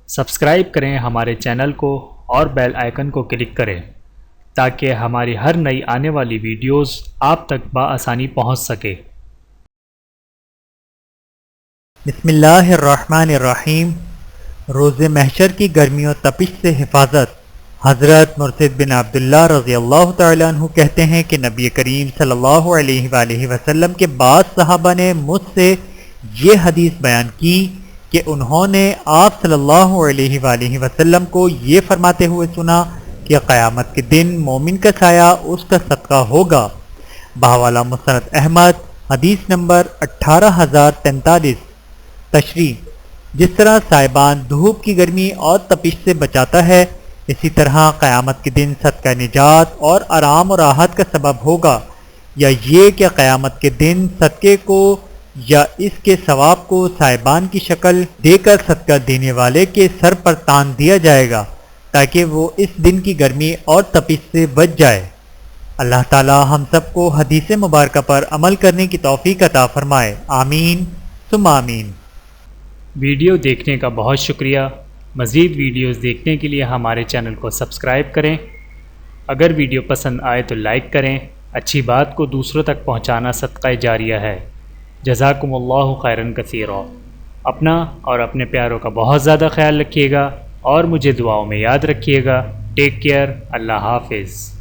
Subscribe کریں ہمارے channel کو اور بیل آئیکن کو کلک کریں تاکہ ہماری ہر نئی آنے والی ویڈیوز آپ تک بآسانی پہنچ سکے۔ بسم اللہ الرحمن الرحیم۔ روز محشر کی گرمی و تپش سے حفاظت۔ حضرت مرشد بن عبداللہ رضی اللہ تعالیٰ عنہ کہتے ہیں کہ نبی کریم صلی اللہ علیہ وآلہ وسلم کے بعض صحابہ نے مجھ سے یہ حدیث بیان کی کہ انہوں نے آپ صلی اللہ علیہ وآلہ وسلم کو یہ فرماتے ہوئے سنا کہ قیامت کے دن مومن کا سایہ اس کا صدقہ ہوگا۔ بحوالہ مسند احمد، حدیث نمبر 18043۔ تشریح: جس طرح سائبان دھوپ کی گرمی اور تپش سے بچاتا ہے، اسی طرح قیامت کے دن صدقہ نجات اور آرام و راحت کا سبب ہوگا، یا یہ کہ قیامت کے دن صدقے کو یا اس کے ثواب کو سائبان کی شکل دے کر صدقہ دینے والے کے سر پر تان دیا جائے گا تاکہ وہ اس دن کی گرمی اور تپش سے بچ جائے۔ اللہ تعالی ہم سب کو حدیث مبارکہ پر عمل کرنے کی توفیق عطا فرمائے، آمین ثم آمین۔ ویڈیو دیکھنے کا بہت شکریہ۔ مزید ویڈیوز دیکھنے کے لیے ہمارے چینل کو سبسکرائب کریں۔ اگر ویڈیو پسند آئے تو لائک کریں۔ اچھی بات کو دوسروں تک پہنچانا صدقہ جاریہ ہے۔ جزاکم اللہ خیرا کثیرا۔ اپنا اور اپنے پیاروں کا بہت زیادہ خیال رکھیے گا اور مجھے دعاؤں میں یاد رکھیے گا۔ Take care. اللہ حافظ۔